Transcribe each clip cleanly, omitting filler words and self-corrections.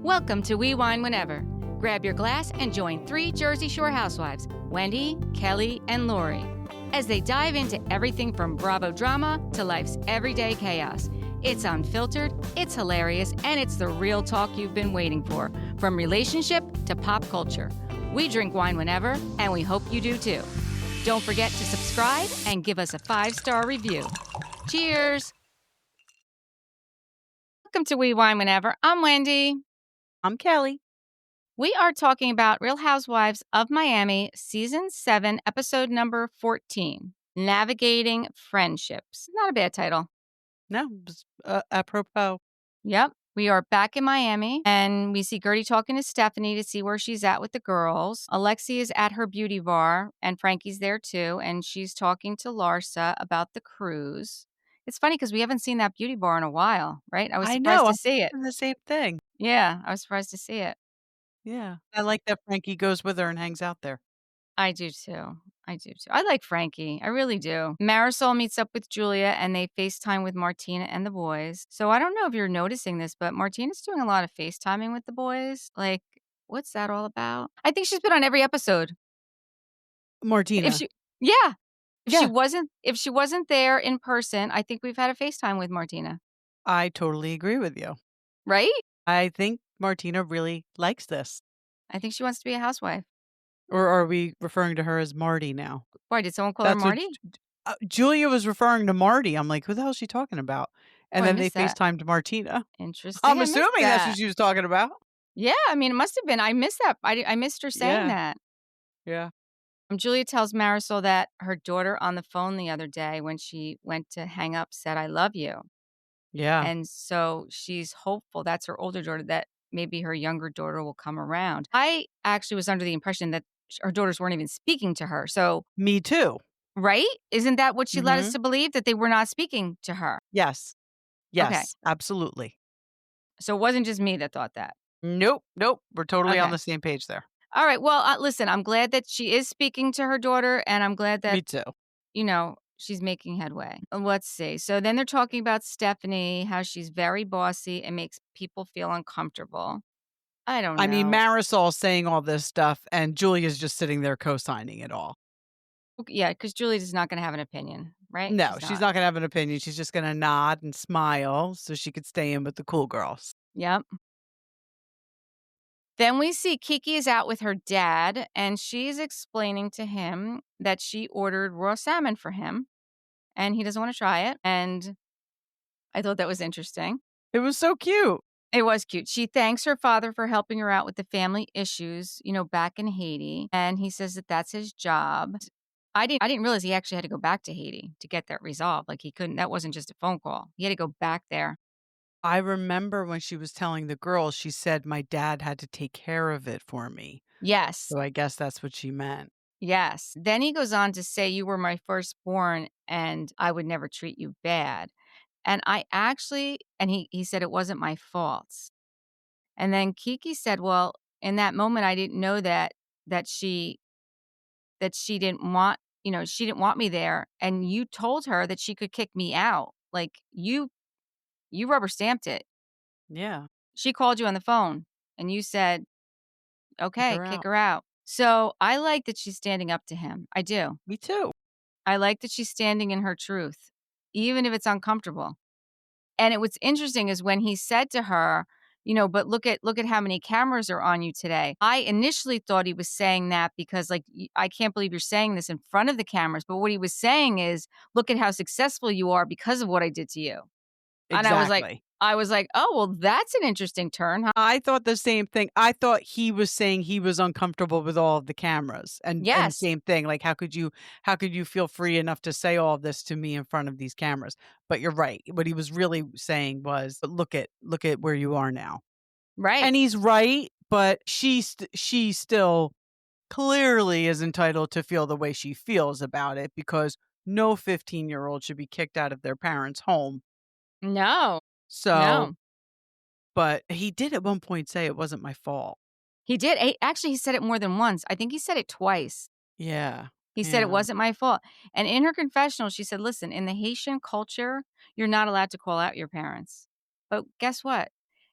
Welcome to We Wine Whenever. Grab your glass and join 3 Jersey Shore housewives, Wendy, Kelly, and Lori, as they dive into everything from Bravo drama to life's everyday chaos. It's unfiltered, it's hilarious, and it's the real talk you've been waiting for, from relationship to pop culture. We drink wine whenever, and we hope you do too. Don't forget to subscribe and give us a 5-star review. Cheers! Welcome to We Wine Whenever. I'm Wendy. I'm Kelly. We are talking about Real Housewives of Miami, Season 7, Episode number 14, Navigating Friendships. Not a bad title. No, just, apropos. Yep. We are back in Miami, and we see Guerdy talking to Stephanie to see where she's at with the girls. Alexia is at her beauty bar, and Frankie's there too, and she's talking to Larsa about the cruise. It's funny because we haven't seen that beauty bar in a while, right? I was surprised to see it. I'm the same thing. Yeah, I was surprised to see it. Yeah. I like that Frankie goes with her and hangs out there. I do too. I like Frankie. I really do. Marysol meets up with Julia and they FaceTime with Martina and the boys. So I don't know if you're noticing this, but Martina's doing a lot of FaceTiming with the boys. Like, what's that all about? I think she's been on every episode. Martina. If she wasn't there in person, I think we've had a FaceTime with Martina. I totally agree with you. Right? I think Martina really likes this. I think she wants to be a housewife. Or are we referring to her as Marty now? Why, did someone call her Marty? Julia was referring to Marty. I'm like, who the hell is she talking about? And then they missed that. FaceTimed Martina. Interesting. I'm assuming that's what she was talking about. Yeah, I mean, it must have been. I missed that. I missed her saying that. Yeah. Julia tells Marysol that her daughter on the phone the other day when she went to hang up said, "I love you." Yeah. And so she's hopeful, that's her older daughter, that maybe her younger daughter will come around. I actually was under the impression that her daughters weren't even speaking to her. So Me too. right? Isn't that what she led us Mhm. to believe, that they were not speaking to her? Yes. Yes, Okay. absolutely. So it wasn't just me that thought that. Nope. We're totally on Okay. the same page there. All right. Well, listen, I'm glad that she is speaking to her daughter, and I'm glad that Me too. she's making headway. Let's see. So then they're talking about Stephanie, how she's very bossy and makes people feel uncomfortable. I don't know. I mean, Marysol's saying all this stuff, and Julia's just sitting there co-signing it all. Yeah, because Julie's not going to have an opinion, right? No, she's not going to have an opinion. She's just going to nod and smile so she could stay in with the cool girls. Yep. Then we see Kiki is out with her dad, and she's explaining to him that she ordered raw salmon for him, and he doesn't want to try it. And I thought that was interesting. It was so cute. It was cute. She thanks her father for helping her out with the family issues, back in Haiti. And he says that that's his job. I didn't realize he actually had to go back to Haiti to get that resolved. Like that wasn't just a phone call. He had to go back there. I remember when she was telling the girls, she said, my dad had to take care of it for me. Yes. So I guess that's what she meant. Yes. Then he goes on to say, you were my firstborn and I would never treat you bad. And he said it wasn't my fault. And then Kiki said, well, in that moment, I didn't know that she didn't want, she didn't want me there. And you told her that she could kick me out. Like you rubber stamped it. Yeah. She called you on the phone and you said, okay, kick her out. So I like that she's standing up to him. I do. Me too. I like that she's standing in her truth, even if it's uncomfortable. And what's interesting is when he said to her, but look at how many cameras are on you today. I initially thought he was saying that because I can't believe you're saying this in front of the cameras. But what he was saying is, look at how successful you are because of what I did to you. Exactly. And I was like, oh, well, that's an interesting turn. Huh? I thought the same thing. I thought he was saying he was uncomfortable with all of the cameras. And same thing. Like, how could you feel free enough to say all of this to me in front of these cameras? But you're right. What he was really saying was, look at where you are now. Right. And he's right, but she still clearly is entitled to feel the way she feels about it, because no 15-year-old should be kicked out of their parents' home. No. So, no. But he did at one point say it wasn't my fault. He did. Actually, he said it more than once. I think he said it twice. Yeah. He said it wasn't my fault. And in her confessional, she said, listen, in the Haitian culture, you're not allowed to call out your parents. But guess what?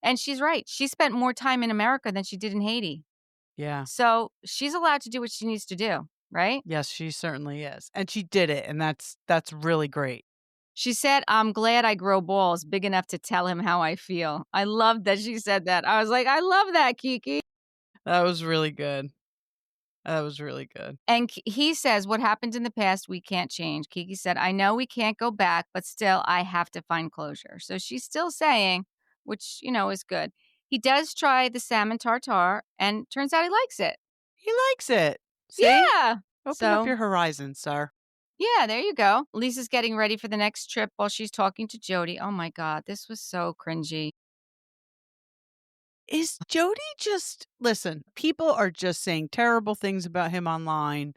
And she's right. She spent more time in America than she did in Haiti. Yeah. So she's allowed to do what she needs to do, right? Yes, she certainly is. And she did it, and that's really great. She said, "I'm glad I grow balls big enough to tell him how I feel." I love that she said that. I was like, "I love that, Kiki." That was really good. That was really good. And he says, "What happened in the past, we can't change." Kiki said, "I know we can't go back, but still, I have to find closure." So she's still saying, which, is good. He does try the salmon tartare, and turns out he likes it. He likes it. See? Yeah. Open up So, your horizons, sir. yeah, there you go. Lisa's getting ready for the next trip while she's talking to Jody. Oh my God, this was so cringy. Is Jody just listen, people are just saying terrible things about him online.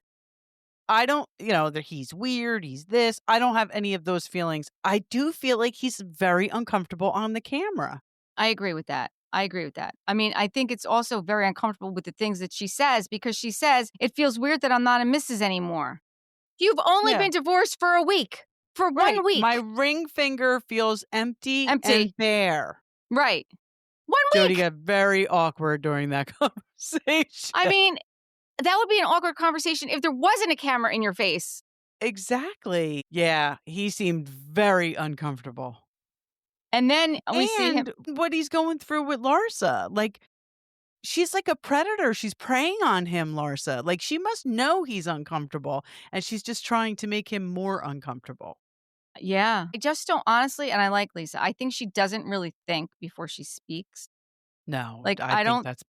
I don't, that he's weird, he's this. I don't have any of those feelings. I do feel like he's very uncomfortable on the camera. I agree with that. I agree with that. I mean, I think it's also very uncomfortable with the things that she says because she says, it feels weird that I'm not a missus anymore. You've only Yeah. been divorced for a week. For Right. 1 week. My ring finger feels empty Empty. and bare. Right. 1 Jody week. got very awkward during that conversation. I mean, that would be an awkward conversation if there wasn't a camera in your face. Exactly. Yeah, he seemed very uncomfortable. And then we see him. And what he's going through with Larsa, like, she's like a predator. She's preying on him, Larsa. Like, she must know he's uncomfortable, and she's just trying to make him more uncomfortable. Yeah. I just don't, honestly, and I like Lisa, I think she doesn't really think before she speaks. No, Like, I I think don't that's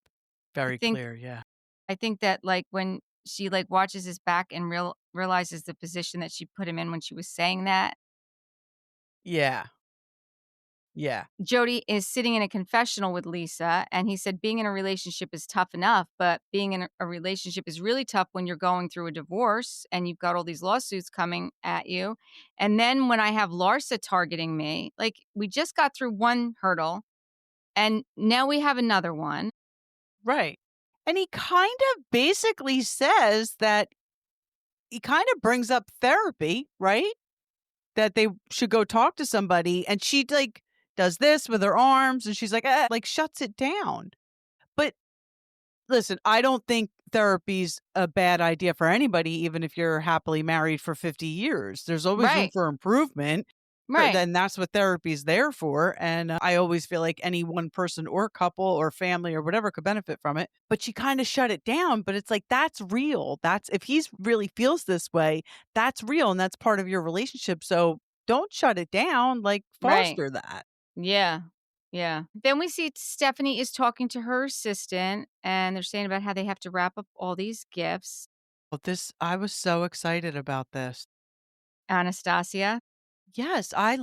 very think, clear, yeah. I think that, like, when she, like, watches his back and realizes the position that she put him in when she was saying that, Yeah. Yeah. Jody is sitting in a confessional with Lisa, and he said being in a relationship is tough enough, but being in a relationship is really tough when you're going through a divorce and you've got all these lawsuits coming at you. And then when I have Larsa targeting me, like, we just got through one hurdle and now we have another one. Right. And he kind of basically says that he kind of brings up therapy, right? That they should go talk to somebody, and she, like, does this with her arms, and she's like, like, shuts it down. But listen, I don't think therapy's a bad idea for anybody, even if you're happily married for 50 years. There's always room Right. for improvement. Right. Then that's what therapy's there for. And I always feel like any one person or couple or family or whatever could benefit from it. But she kind of shut it down. But it's like, that's real. That's if he's really feels this way, that's real. And that's part of your relationship. So don't shut it down. Like, Right. foster that. Yeah. Yeah. Then we see Stephanie is talking to her assistant and they're saying about how they have to wrap up all these gifts. Well, I was so excited about this. Anastasia. Yes, I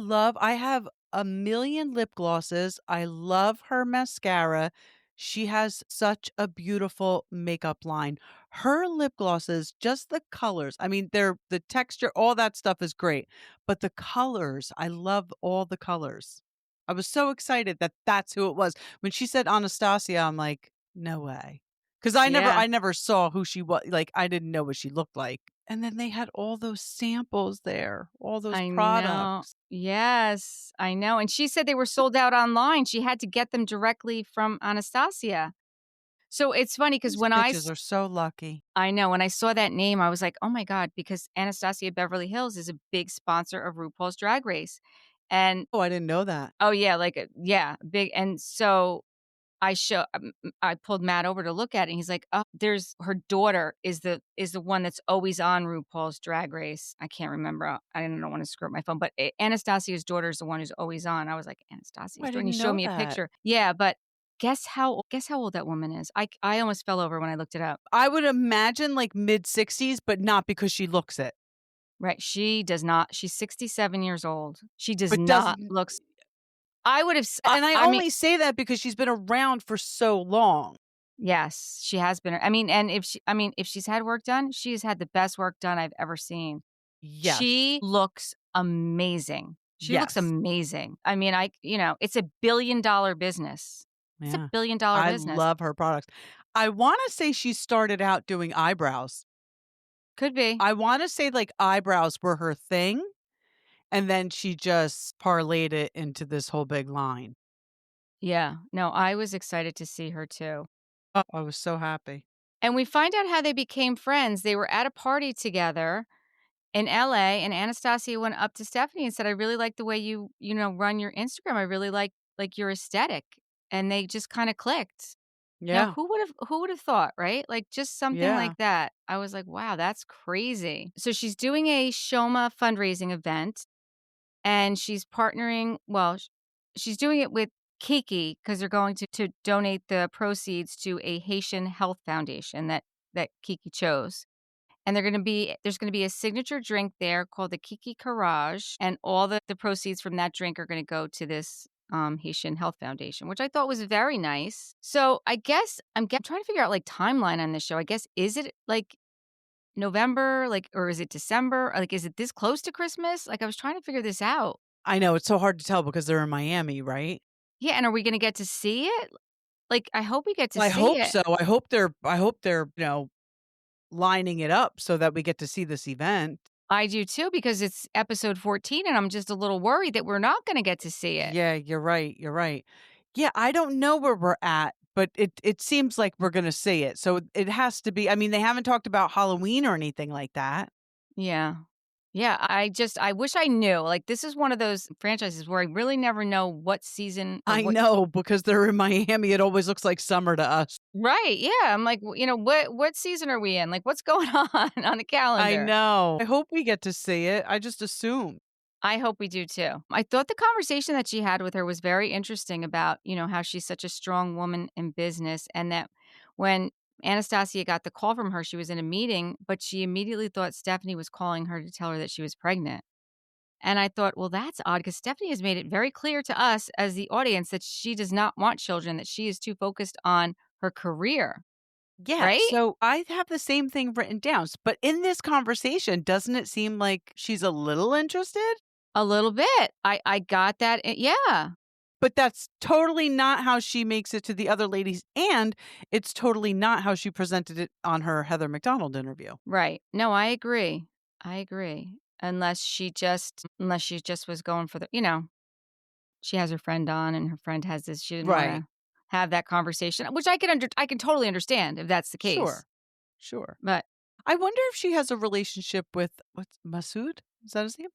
have a million lip glosses. I love her mascara. She has such a beautiful makeup line. Her lip glosses, just the colors. I mean, the texture, all that stuff is great, but the colors, I love all the colors. I was so excited that that's who it was. When she said Anastasia, I'm like, no way. Cuz Yeah. I never saw who she was. Like, I didn't know what she looked like. And then they had all those samples there, all those I know. products. Yes, I know. And she said they were sold out online. She had to get them directly from Anastasia. So it's funny because These when bitches are so lucky. I know, when I saw that name, I was like, oh my God, because Anastasia Beverly Hills is a big sponsor of RuPaul's Drag Race. And Oh, I didn't know that. oh, yeah, like, yeah, big. And so I pulled Matt over to look at it, and he's like, "Oh, there's her daughter is the one that's always on RuPaul's Drag Race." I can't remember. I don't want to screw up my phone, but Anastasia's daughter is the one who's always on. I was like, Oh, "Anastasia's I daughter," and he didn't showed know me a that. picture. Yeah, but guess how old that woman is? I almost fell over when I looked it up. I would imagine like mid-60s, but not because she looks it. Right, she does not. She's 67 years old. She does But not doesn't looks. I would have. and I I mean, only say that because she's been around for so long. yes, she has been. I mean, and if she's had work done, she's had the best work done I've ever seen. Yes. She looks amazing. She looks Yes. amazing. I mean, it's a $1 billion business. It's a Yeah. $1 billion I business. love her products. I wanna say she started out doing eyebrows. Could be. I wanna say, like, eyebrows were her thing, and then she just parlayed it into this whole big line. Yeah. No, I was excited to see her too. Oh, I was so happy. And we find out how they became friends. They were at a party together in LA, and Anastasia went up to Stephanie and said, "I really like the way you run your Instagram. I really like your aesthetic." And they just kinda clicked. Now, Yeah. who would have thought, right? Like, just something Yeah. like that. I was like, "Wow, that's crazy." So she's doing a Shoma fundraising event, and she's partnering she's doing it with Kiki because 'cause they're going to donate the proceeds to a Haitian Health Foundation that Kiki chose. And there's gonna be a signature drink there called the Kiki Courage, and all the proceeds from that drink are gonna go to this, Haitian Health Foundation, which I thought was very nice. So, I guess trying to figure out, like, timeline on this show. I guess, is it, like, November, like, or is it December? Or, like, is it this close to Christmas? Like, I was trying to figure this out. I know, it's so hard to tell because they're in Miami, right? Yeah, and are we gonna get to see it? Like, I hope we get to I see hope it. so. I hope they're, lining it up so that we get to see this event. I do too because it's episode 14, and I'm just a little worried that we're not gonna get to see it. Yeah, you're right, you're right. Yeah, I don't know where we're at, but it seems like we're gonna see it, so it has to be. I mean, they haven't talked about Halloween or anything like that. Yeah. Yeah, I wish I knew. Like, this is one of those franchises where I really never know what season or I what. know, because they're in Miami, it always looks like summer to us. Right, yeah, I'm like, what season are we in? Like, what's going on the I calendar? know. I hope we get to see it, I just assume. I hope we do too. I thought the conversation that she had with her was very interesting about, how she's such a strong woman in business, and that when Anastasia got the call from her, she was in a meeting, but she immediately thought Stephanie was calling her to tell her that she was pregnant. And I thought, well, that's odd because Stephanie has made it very clear to us as the audience that she does not want children, that she is too focused on her career, Yeah, right? so I have the same thing written down, but in this conversation, doesn't it seem like she's a little interested? A little bit. I got that. Yeah, But that's totally not how she makes it to the other ladies, and it's totally not how she presented it on her Heather McDonald interview. right. No, I agree. I agree. Unless she just was going for she has her friend on and her friend has this. She didn't want Right. to have that conversation, which I can totally understand if that's the case. Sure. Sure. But I wonder if she has a relationship with what's Masood? Is that his name?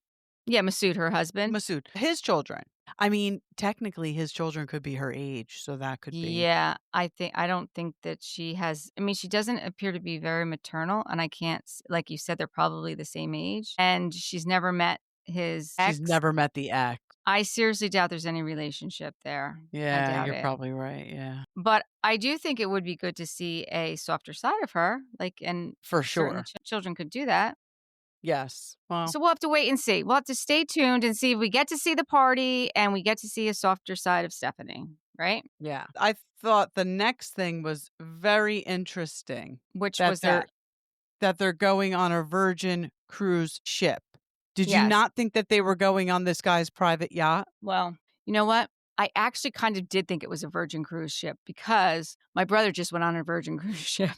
yeah, Masood, her husband. Masood. His children. I mean, technically his children could be her age, so that could be. Yeah, I don't think that she has. I mean, she doesn't appear to be very maternal, and I can't like you said, they're probably the same age, and she's never met his She's ex. never met the ex. I seriously doubt there's any relationship there. I Yeah, doubt you're it. probably right, yeah. But I do think it would be good to see a softer side of her, like, and For certain sure. children could do that. Yes. Well, So we'll have to wait and see. We'll have to stay tuned and see if we get to see the party and we get to see a softer side of Stephanie, right? yeah. I thought the next thing was very interesting Which that was that? they're going on a Virgin cruise ship. Did you Yes. not think that they were going on this guy's private yacht? Well, you know what? I actually kind of did think it was a Virgin cruise ship because my brother just went on a Virgin cruise ship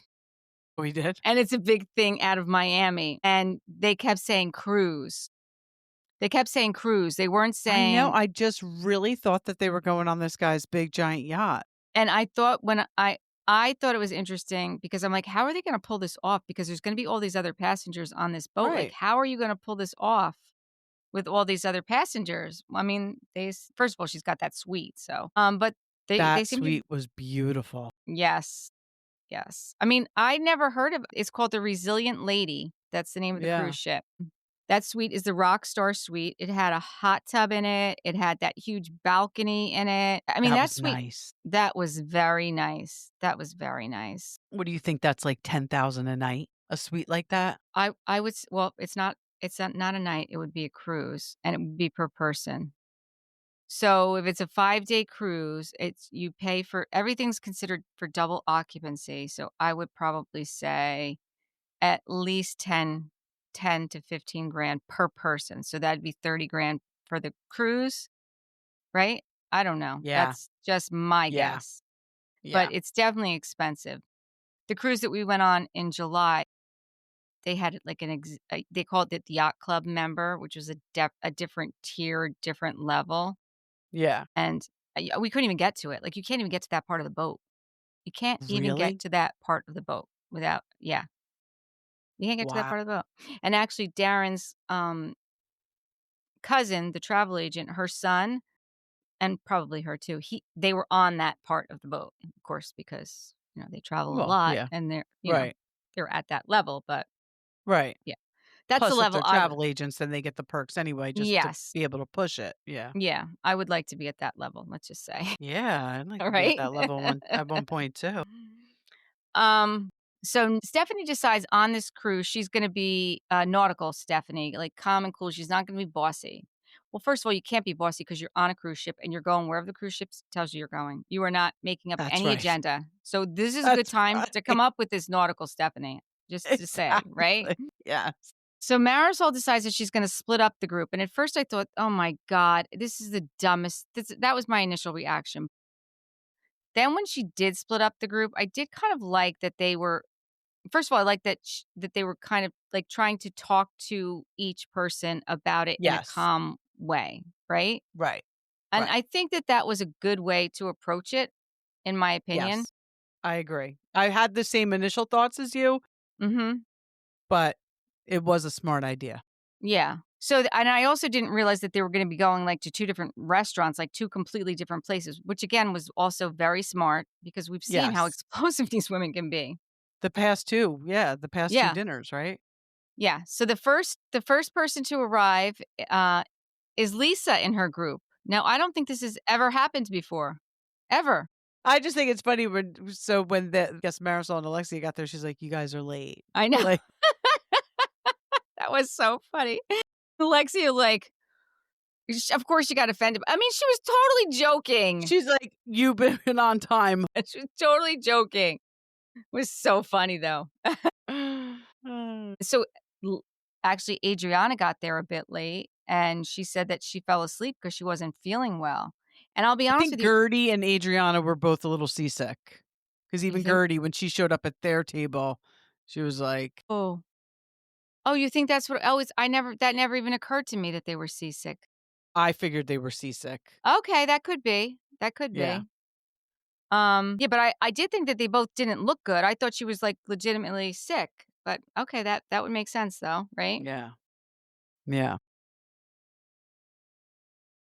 We did? and it's a big thing out of Miami. And they kept saying cruise. They kept saying cruise. They weren't I know, saying, I just really thought that they were going on this guy's big giant yacht. and I thought I thought it was interesting because I'm like, how are they going to pull this off? Because there's going to be all these other passengers on this boat. Like, Right. how are you going to pull this off with all these other passengers? I mean, first of all, she's got that suite. So, but they That seem to, suite was beautiful. yes. Yes. I mean, I never heard of it's called the Resilient Lady. That's the name of the Yeah. cruise ship. That suite is the Rockstar Suite. It had a hot tub in it. It had that huge balcony in it. I mean, That that was suite, nice. that was very nice. That was very nice. What do you think that's like 10,000 a night? A suite like that? I would well, it's not a night, it would be a cruise and it would be per person. So if it's a 5-day cruise, you pay for everything's considered for double occupancy. So I would probably say at least 10 to 15 grand per person. So that'd be 30 grand for the cruise, right? I don't know. Yeah. That's just my Yeah. guess. Yeah. But it's definitely expensive. The cruise that we went on in July, they had like they called it the Yacht Club member, which was a different tier, different level. Yeah. And We couldn't even get to it. Like, you can't even get to that part of the boat. You can't even get Really? to that part of the boat without yeah. You can't get to that Wow. part of the boat. And actually, Darren's, cousin, the travel agent, her son, and probably her too, they were on that part of the boat, of course, because, they travel a Well, lot yeah. and Right. they're at that level, but Right. yeah. That's the Plus, if level they're I would travel agents, then they get the perks anyway just to Yes. be able to push it. Yeah. Yeah, I would like to be at that level, let's just say. Yeah, I'd like All to be at right? that level at one point too. Um, so Stephanie decides on this cruise, she's gonna be, nautical Stephanie, like, calm and cool, she's not gonna be bossy. Well, first of all, you can't be bossy because 'cause you're on a cruise ship and you're going wherever the cruise ship tells you you're going. You are not making up That's any right. agenda. So this is a good That's time to right. come up with this nautical Stephanie, just to say, right? Exactly. Yes. So Marysol decides that she's gonna split up the group, and at first I thought, "Oh my god, this is the dumbest." That was my initial reaction. Then when she did split up the group, I did kind of like that they were first of all, I like that that they were kind of, like, trying to talk to each person about it in a Yes. calm way, right? Right. And Right. I think that that was a good way to approach it, in my opinion. Yes. I agree. I had the same initial thoughts as you, Mhm. but it was a smart idea. Yeah. So and I also didn't realize that they were gonna be going, like, to 2 different restaurants, like, 2 completely different places, which again was also very smart because we've seen how Yes. explosive these women can be. The past 2. Yeah, the past 2 Yeah. dinners, right? Yeah. So the first person to arrive, is Lisa in her group. Now, I don't think this has ever happened before. Ever. I just think it's funny when the I guess Marysol and Alexia got there, she's like, "You guys are late." I know. Like, That was so funny. Alexia, like, of course she got offended. I mean, she was totally joking. she's like, "You've been on time." She was totally joking. It was so funny, though. Mm. So, l actually, Adriana got there a bit late, and she said that she fell asleep because she wasn't feeling well. And I'll be I honest think with you. Guerdy and Adriana were both a little seasick. Because You even think? Guerdy, when she showed up at their table, she was like, Oh. Oh, you think that's what that never even occurred to me that they were seasick. I figured they were seasick. Okay, that could be. That could Yeah. be. Yeah, but I did think that they both didn't look good. I thought she was, like, legitimately sick. But okay, that would make sense though, right? Yeah. Yeah.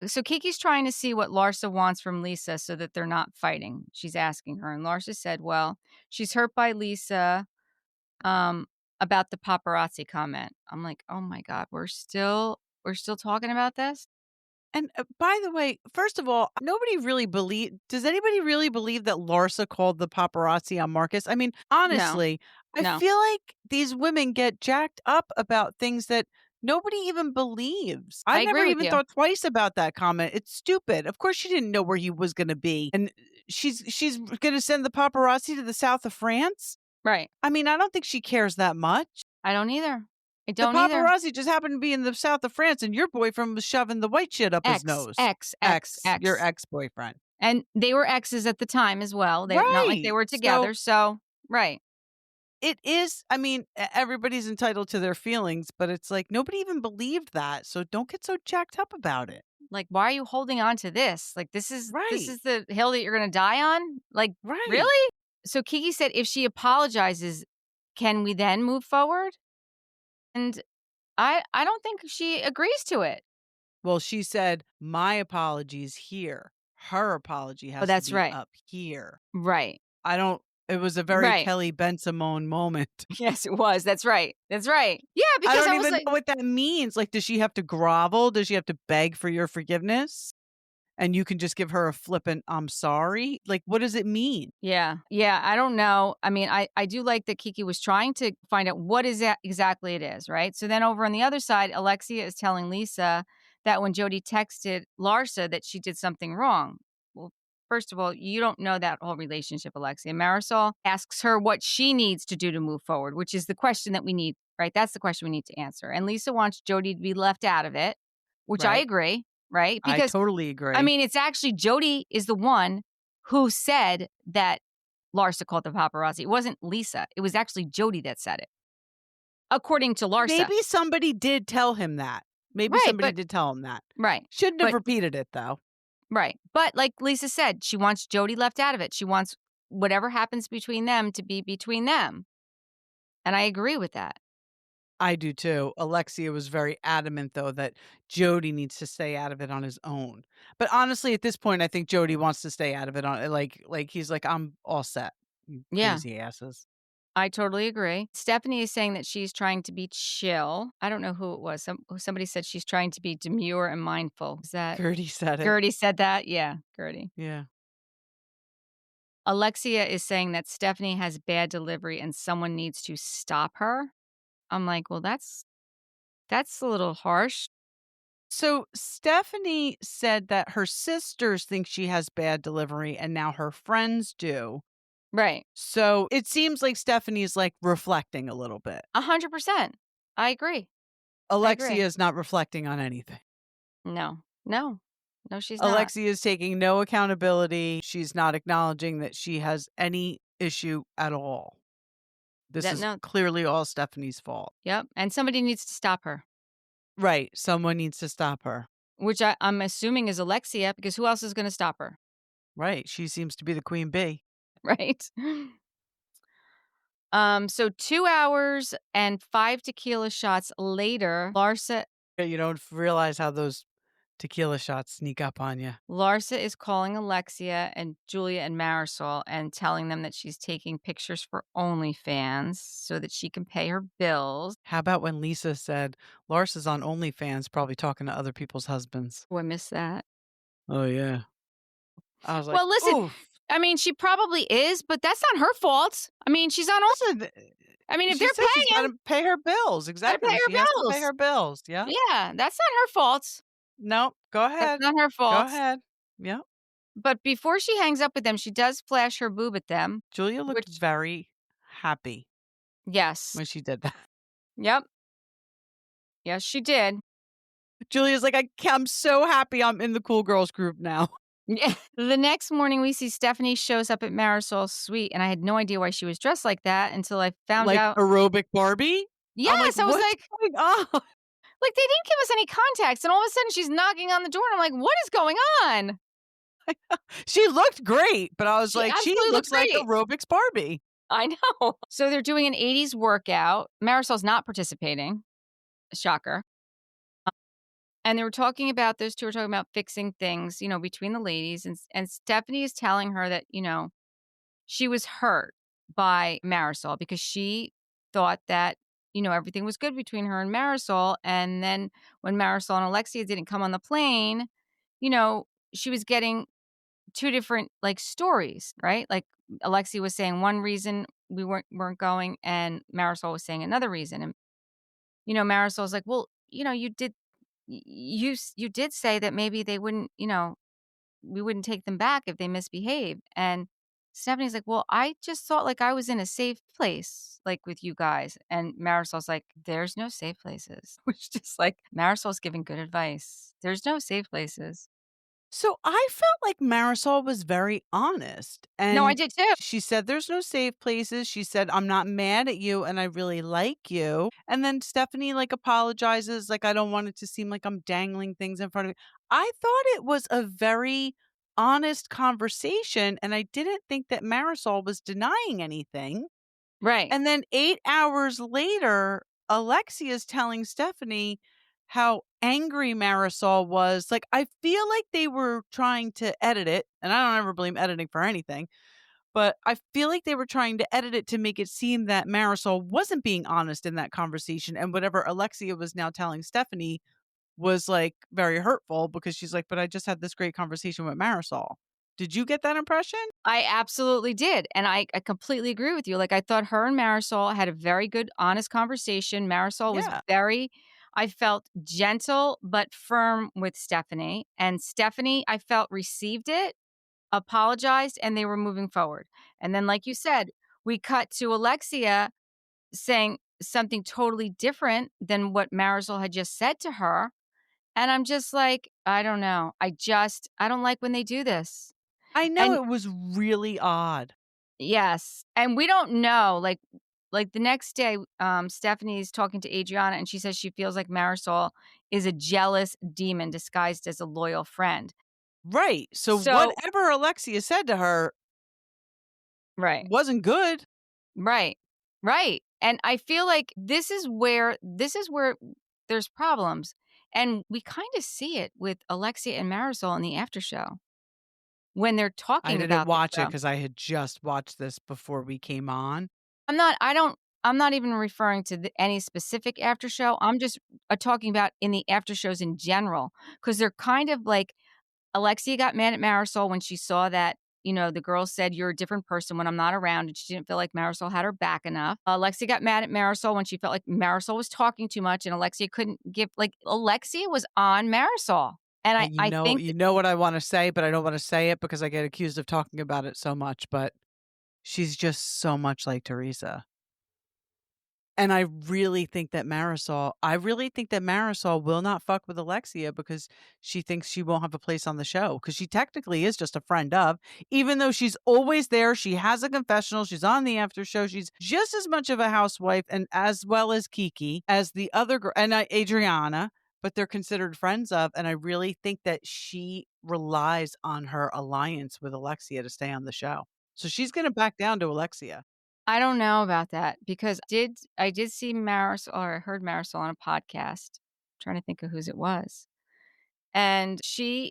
So Kiki's trying to see what Larsa wants from Lisa so that they're not fighting. She's asking her, and Larsa said, "Well, she's hurt by Lisa um about the paparazzi comment." I'm like, "Oh my god, we're still talking about this?" And by the way, first of all, does anybody really believe that Larsa called the paparazzi on Marcus? I mean, No. honestly, I No. feel like these women get jacked up about things that nobody even believes. I I never agree with even you. thought twice about that comment. It's stupid. Of course she didn't know where he was going to be. And she's going to send the paparazzi to the south of France? Right. I mean, I don't think she cares that much. I don't either. I The don't either. paparazzi just happened to be in the south of France, and your boyfriend was shoving the white shit up his X, nose. X, X, Your X. ex-boyfriend. And they were exes at the time as well. They're not like they Right. were together. So, right. It is, I mean, everybody's entitled to their feelings, but it's like nobody even believed that. So don't get so jacked up about it. Like, why are you holding on to this? Like, this Right. is the hill that you're going to die on? Like, Right. really? So Kiki said, if she apologizes, can we then move forward? And I don't think she agrees to it. Well, she said, my apologies here. Her apology Oh, has to that's be right. up here. Right. It was a very Right. Kelly Ben Simone moment. Yes, it was. That's right. That's right. Yeah, I because don't I was even like, know what that means. Like, does she have to grovel? Does she have to beg for your forgiveness? And you can just give her a flippant, I'm sorry? Like, what does it mean? yeah. Yeah, I don't know. I mean, I do like that Kiki was trying to find out what is that exactly it is, right? So then over on the other side, Alexia is telling Lisa that when Jody texted Larsa that she did something wrong. Well, first of all, you don't know that whole relationship, Alexia. Marysol asks her what she needs to do to move forward, which is the question that we need, right? That's the question we need to answer. And Lisa wants Jody to be left out of it, which I Right? agree, right? I Because totally I agree. mean, it's actually Jody is the one who said that Larsa called the paparazzi. It wasn't Lisa. It was actually Jody that said it, according to Larsa. Maybe somebody did tell him that. Maybe Right, somebody but did tell him that. right, Shouldn't have but repeated it, though. Right. But like Lisa said, she wants Jody left out of it. She wants whatever happens between them to be between them. And I agree with that. I do too. Alexia was very adamant, though, that Jody needs to stay out of it on his own. But honestly, at this point, I think Jody wants to stay out of it on like he's like, I'm all set. You Yeah. crazy asses. I totally agree. Stephanie is saying that she's trying to be chill. I don't know who it was. Somebody said she's trying to be demure and mindful. Is that Guerdy said it. Guerdy said that? Yeah, Guerdy. Yeah. Alexia is saying that Stephanie has bad delivery and someone needs to stop her. I'm like, well, that's a little harsh. So Stephanie said that her sisters think she has bad delivery and now her friends do. Right. So it seems like Stephanie's like reflecting a little bit. 100%. I agree. Alexia is not reflecting on anything. No. No. No, she's not. Alexia is taking no accountability. She's not acknowledging that she has any issue at all. This is clearly all Stephanie's fault. Yep. And somebody needs to stop her. Right. Someone needs to stop her. Which I'm assuming is Alexia, because who else is going to stop her? Right. She seems to be the queen bee. Right. So 2 hours and 5 tequila shots later, Larsa. You don't realize how those tequila shots sneak up on you. Larsa is calling Alexia and Julia and Marysol and telling them that she's taking pictures for OnlyFans so that she can pay her bills. How about when Lisa said Larsa's on OnlyFans, probably talking to other people's husbands? Oh, I missed that. Oh, yeah. I was like, well, listen, oof. I mean, she probably is, but that's not her fault. I mean, she's on. I mean, if they're paying, she's got to pay her bills. Exactly. She has to pay her bills. Yeah. Yeah, that's not her fault. No, go ahead. That's not her fault. Go ahead. Yeah. But before she hangs up with them, she does flash her boob at them. Julia looked very happy. Yes. When she did that. Yep. Yes, she did. Julia's like, I'm so happy I'm in the cool girls group now. Yeah. The next morning, we see Stephanie shows up at Marysol's suite, and I had no idea why she was dressed like that until I found out. Like aerobic Barbie? Yes, I was like, going on? Like, they didn't give us any context, and all of a sudden she's knocking on the door, and I'm like, what is going on? She looked great, but I was like, she looks like aerobics Barbie. I know. So they're doing an 80s workout. Marysol's not participating. Shocker. And they were talking about, those two were talking about fixing things, between the ladies. And Stephanie is telling her that, she was hurt by Marysol because she thought that, everything was good between her and Marysol. And then when Marysol and Alexia didn't come on the plane, she was getting two different stories, right? Like Alexia was saying one reason we weren't going, and Marysol was saying another reason. And, Marysol's like, well, you did say that maybe they wouldn't, we wouldn't take them back if they misbehaved. And Stephanie's like, well, I just thought I was in a safe place, with you guys. And Marysol's like, there's no safe places. Which just Marysol's giving good advice. There's no safe places. So I felt like Marysol was very honest. And no, I did too. She said there's no safe places. She said, I'm not mad at you and I really like you. And then Stephanie apologizes, I don't want it to seem like I'm dangling things in front of you. I thought it was a very honest conversation, and I didn't think that Marysol was denying anything. Right. And then 8 hours later, Alexia's telling Stephanie how angry Marysol was. I feel like they were trying to edit it, and I don't ever blame editing for anything, but I feel like they were trying to edit it to make it seem that Marysol wasn't being honest in that conversation, and whatever Alexia was now telling Stephanie was very hurtful, because she's like, but I just had this great conversation with Marysol. Did you get that impression? I absolutely did. And I completely agree with you. I thought her and Marysol had a very good, honest conversation. Marysol was I felt gentle but firm with Stephanie. And Stephanie, I felt, received it, apologized, and they were moving forward. And then, like you said, we cut to Alexia saying something totally different than what Marysol had just said to her. And I'm just like, I don't know. I don't like when they do this. I know, it was really odd. Yes. And we don't know, the next day, Stephanie's talking to Adriana, and she says she feels like Marysol is a jealous demon disguised as a loyal friend. Right. So whatever Alexia said to her wasn't good. Right. Right. And I feel like this is where there's problems. And we kind of see it with Alexia and Marysol in the after show when they're I talking didn't about the watch it show. because I had just watched this before we came on. I'm not even referring to any specific after show. I'm just talking about in the after shows in general, because they're kind of like Alexia got mad at Marysol when she saw that, the girl said, "You're a different person when I'm not around," and she didn't feel like Marysol had her back enough. Alexia got mad at Marysol when she felt like Marysol was talking too much and Alexia couldn't give, Alexia was on Marysol. And I think You know what I want to say, but I don't want to say it because I get accused of talking about it so much, but she's just so much like Teresa. And I really think that Marysol will not fuck with Alexia because she thinks she won't have a place on the show, because she technically is just a friend of, even though she's always there. She has a confessional. She's on the after show. She's just as much of a housewife, and as well as Kiki, as the other girl, and Adriana, but they're considered friends of. And I really think that she relies on her alliance with Alexia to stay on the show. So she's going to back down to Alexia. I don't know about that, because I did see Marysol, or I heard Marysol on a podcast. I'm trying to think of whose it was. And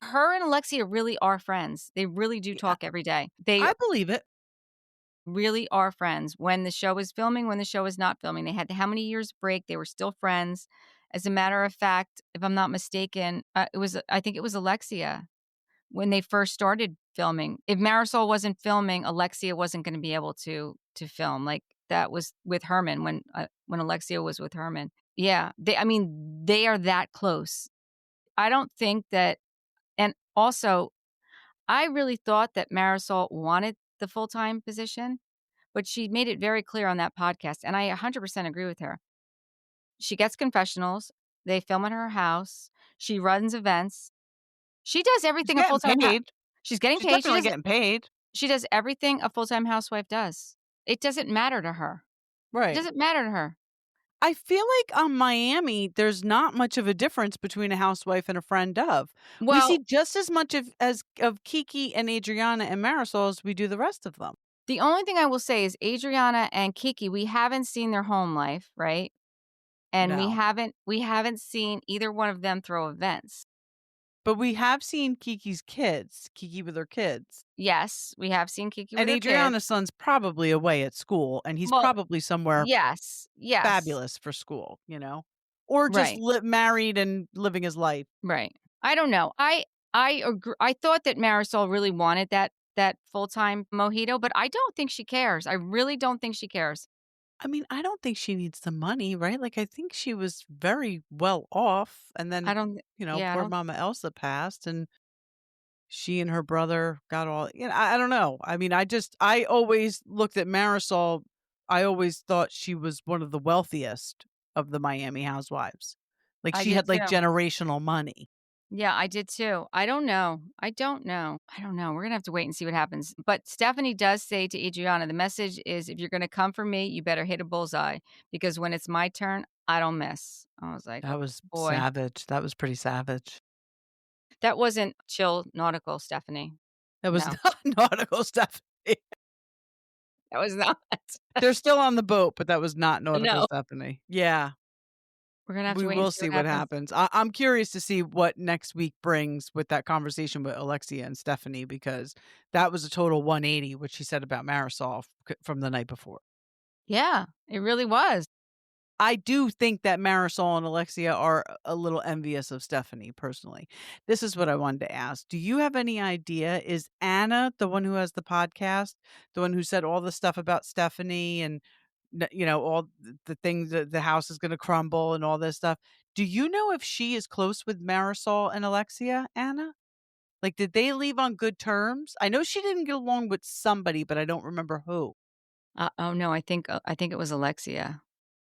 her and Alexia really are friends. They really do talk every day. They I believe it. really are friends. When the show is filming, when the show is not filming. They had how many years break? They were still friends. As a matter of fact, if I'm not mistaken, I think it was Alexia when they first started filming. If Marysol wasn't filming, Alexia wasn't going to be able to film. Like, that was with Herman, when Alexia was with Herman. Yeah, they are that close. I don't think that, and also, I really thought that Marysol wanted the full-time position, but she made it very clear on that podcast, and I 100% agree with her. She gets confessionals. They film at her house. She runs events. She does everything a full-time She's getting paid. Definitely getting paid. She does everything a full-time housewife does. It doesn't matter to her. Right. It doesn't matter to her. I feel like on Miami, there's not much of a difference between a housewife and a friend of. We see just as much of Kiki and Adriana and Marysol as we do the rest of them. The only thing I will say is Adriana and Kiki, we haven't seen their home life, right? And No. we haven't seen either one of them throw events. But we have seen Kiki's kids, Kiki with her kids. Yes, we have seen Kiki with her kids. And Adriana's son's probably away at school, and he's probably somewhere fabulous for school, or just married and living his life. Right. I don't know. I agree. I thought that Marysol really wanted that full-time mojito, but I don't think she cares. I really don't think she cares. I mean, I don't think she needs the money, right? Like, I think she was very well off, and then, poor Mama Elsa passed, and she and her brother got all, I don't know. I mean, I always looked at Marysol. I always thought she was one of the wealthiest of the Miami housewives. Like, she had, generational money. Yeah, I did too. I don't know. We're going to have to wait and see what happens. But Stephanie does say to Adriana, the message is, if you're going to come for me, you better hit a bullseye, because when it's my turn, I don't miss. I was like, that was savage. That was pretty savage. That wasn't chill nautical Stephanie. That was not nautical Stephanie. That was not. They're still on the boat, but that was not nautical Stephanie. Yeah. We're going to have to wait and see what happens. I'm curious to see what next week brings with that conversation with Alexia and Stephanie, because that was a total 180, what she said about Marysol from the night before. Yeah, it really was. I do think that Marysol and Alexia are a little envious of Stephanie, personally. This is what I wanted to ask. Do you have any idea, is Anna, the one who has the podcast, the one who said all the stuff about Stephanie and all the things that the house is going to crumble and all this stuff? Do you know if she is close with Marysol and Alexia, Anna? Like, did they leave on good terms? I know she didn't get along with somebody, but I don't remember who. Oh no, I think it was Alexia.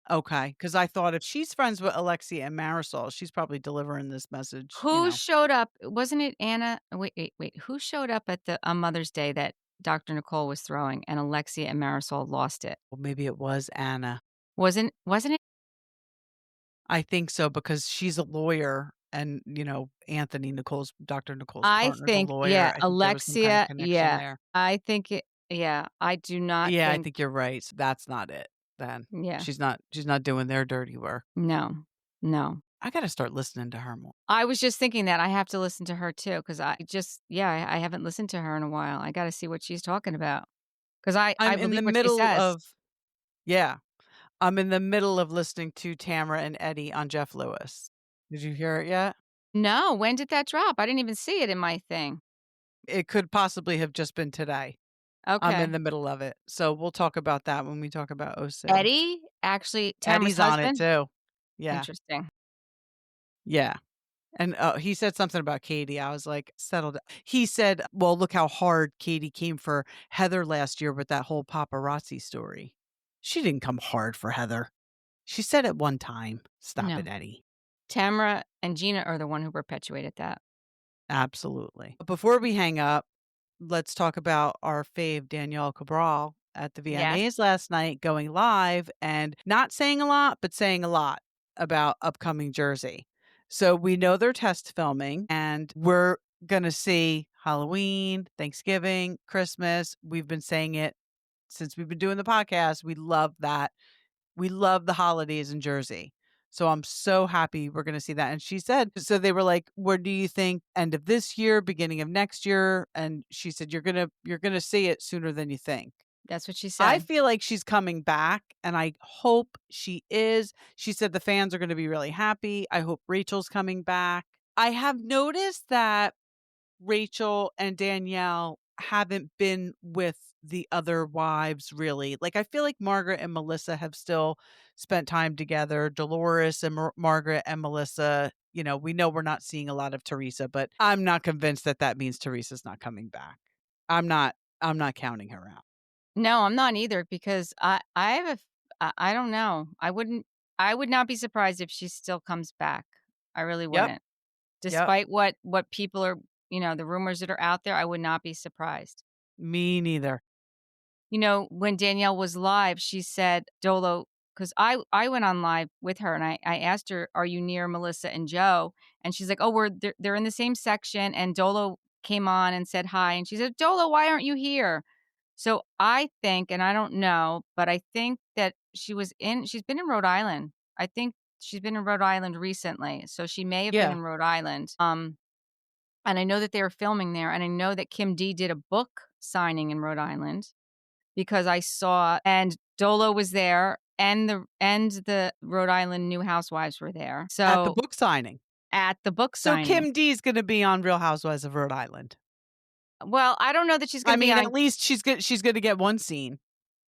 Okay, because I thought if she's friends with Alexia and Marysol, she's probably delivering this message. Who showed up? Wasn't it Anna? Wait. Who showed up at the Mother's Day that Dr. Nicole was throwing, and Alexia and Marysol lost it? Well, maybe it was Anna. Wasn't it? I think so, because she's a lawyer and, Dr. Nicole's I partner, the think, lawyer. yeah, I think there was some kind of Alexia, connection yeah. there. I do not Yeah, I think, think you're right. That's not it then. yeah, She's not doing their dirty work. no, no. I gotta start listening to her more. I was just thinking that I have to listen to her too, because I haven't listened to her in a while. I gotta see what she's talking about, because I I'm in the believe what she middle says. of Yeah. I'm in the middle of listening to Tamara and Eddie on Jeff Lewis. Did you hear it yet? No, when did that drop? I didn't even see it in my thing. It could possibly have just been today. I'm in Okay. the middle of it. So we'll talk about that when we talk about OC. Eddie, actually, Tamara's Eddie's on it husband? too. Yeah. Interesting. Yeah. And he said something about Katie. I was like, settled. He said, well, look how hard Katie came for Heather last year with that whole paparazzi story. She didn't come hard for Heather. She said it one time. Stop No. it, Eddie. Tamara and Gina are the one who perpetuated that. Absolutely. Before we hang up, let's talk about our fave, Danielle Cabral, at the Yes. VMAs last night, going live and not saying a lot, but saying a lot about upcoming Jersey. So we know they're test filming, and we're going to see Halloween, Thanksgiving, Christmas. We've been saying it since we've been doing the podcast. We love that. We love the holidays in Jersey. So I'm so happy we're going to see that. And she said, so they were like, what do you think? End of this year, beginning of next year? And she said, you're going to see it sooner than you think. That's what she I said. feel like she's coming back, and I hope she is. She said the fans are going to be really happy. I hope Rachel's coming back. I have noticed that Rachel and Danielle haven't been with the other wives really. Like, I feel like Margaret and Melissa have still spent time together. Dolores and Margaret and Melissa, we know we're not seeing a lot of Teresa, but I'm not convinced that that means Teresa's not coming back. I'm not counting her out. No, I'm not either, because I have I don't know. I would not be surprised if she still comes back. I really Yep. wouldn't. Despite what people are, the rumors that are out there, I would not be surprised. Me neither. When Danielle was live, she said Dolo, because I went on live with her and I asked her, "Are you near Melissa and Joe?" And she's like, "Oh, they're in the same section." And Dolo came on and said hi, and she said, "Dolo, why aren't you here?" So I think, and I don't know, but I think that she's been in Rhode Island. I think she's been in Rhode Island recently. So she may have been in Rhode Island. And I know that they were filming there. And I know that Kim D did a book signing in Rhode Island, because I saw, and Dolo was there, and the Rhode Island New Housewives were there. So At the book signing. So Kim D's going to be on Real Housewives of Rhode Island. Well, I don't know that she's going to be on. At least she's going to get one scene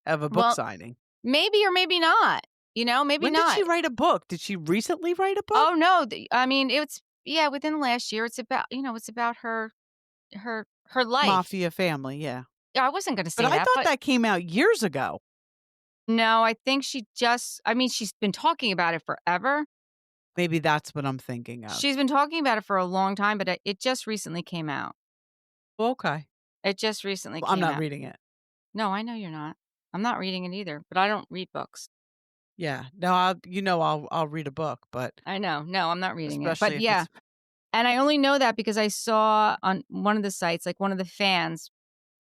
of a book signing. Maybe or maybe not. Maybe when not. When did she write a book? Did she recently write a book? Oh no! It's within the last year. It's about it's about her life, mafia family. Yeah. I wasn't going to say that. But I thought that came out years ago. No, I think she's been talking about it forever. Maybe that's what I'm thinking of. She's been talking about it for a long time, but it just recently came out. Okay. It just recently came out. I'm not reading it. No, I know you're not. I'm not reading it either, but I don't read books. Yeah. No, I'll read a book, but I know. No, I'm not reading it. But yeah. And I only know that because I saw on one of the sites, like one of the fans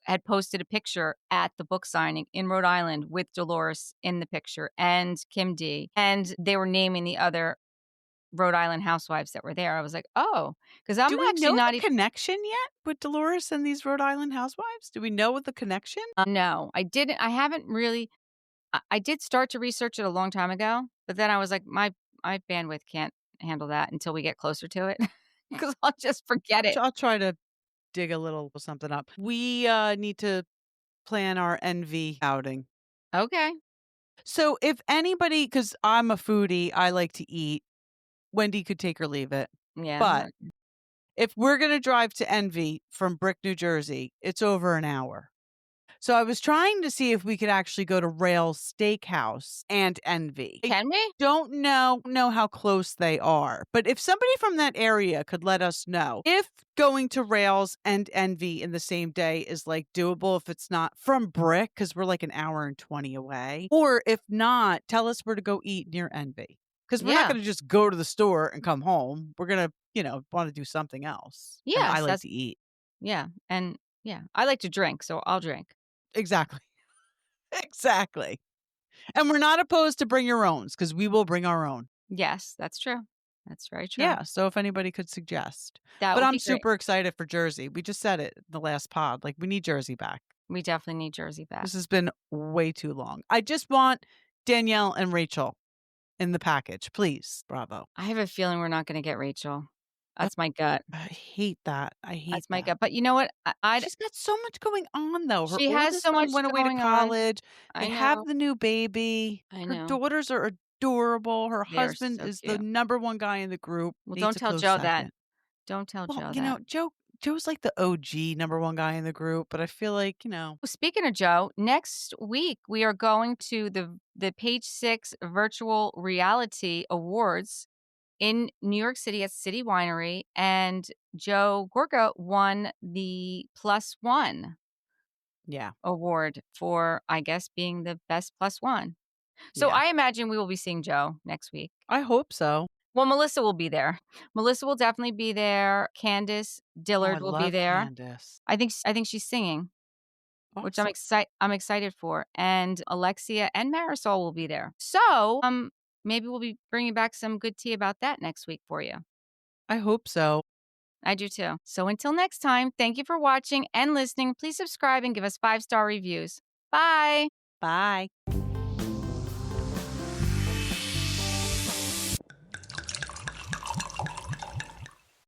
had posted a picture at the book signing in Rhode Island with Dolores in the picture and Kim D. And they were naming the other Rhode Island housewives that were there. I was like, oh, because I'm actually not even connection yet with Dolores and these Rhode Island housewives. Do we know what the connection? No, I didn't. I haven't really. I did start to research it a long time ago, but then I was like, my bandwidth can't handle that until we get closer to it, because I'll just forget it. I'll try to dig a little something up. We need to plan our NV outing. Okay. So if anybody, because I'm a foodie, I like to eat. Wendy could take or leave it. Yeah. But if we're going to drive to Envy from Brick, New Jersey, it's over an hour. So I was trying to see if we could actually go to Rails Steakhouse and Envy. Can we? Don't know how close they are. But if somebody from that area could let us know if going to Rails and Envy in the same day is like doable, if it's not from Brick, because we're like an hour and 20 away. Or if not, tell us where to go eat near Envy. Because we're not going to just go to the store and come home. We're going to want to do something else. And Yes, I like to eat. Yeah. And I like to drink, so I'll drink. Exactly. Exactly. And we're not opposed to bring your owns because we will bring our own. Yes, that's true. That's very true. Yeah. So if anybody could suggest. That But would I'm be great. super excited for Jersey. We just said it in the last pod. Like, we need Jersey back. We definitely need Jersey back. This has been way too long. I just want Danielle and Rachel in the package, please. Bravo. I have a feeling we're not going to get Rachel. That's my gut. I hate that. I hate That's my that. gut. But you know what? She's got so much going on, though. Her She has oldest so much son went away to going on. college. They I have know. the new baby. I Her know. daughters are adorable. Her They are husband so is the cute. number one guy in the group. Well, Needs don't a tell close Joe that. second. Don't tell Well, Joe that. Joe's like the OG number one guy in the group, but I feel like, Well, speaking of Joe, next week we are going to the Page 6 Virtual Reality Awards in New York City at City Winery, and Joe Gorga won the +1 award for, I guess, being the best +1. So Yeah. I imagine we will be seeing Joe next week. I hope so. Well, Melissa will be there. Melissa will definitely be there. Candace Dillard I will be love there. Candace. I think she's singing, which I'm excited for. And Alexia and Marysol will be there. So, maybe we'll be bringing back some good tea about that next week for you. I hope so. I do too. So until next time, thank you for watching and listening. Please subscribe and give us 5-star reviews. Bye. Bye.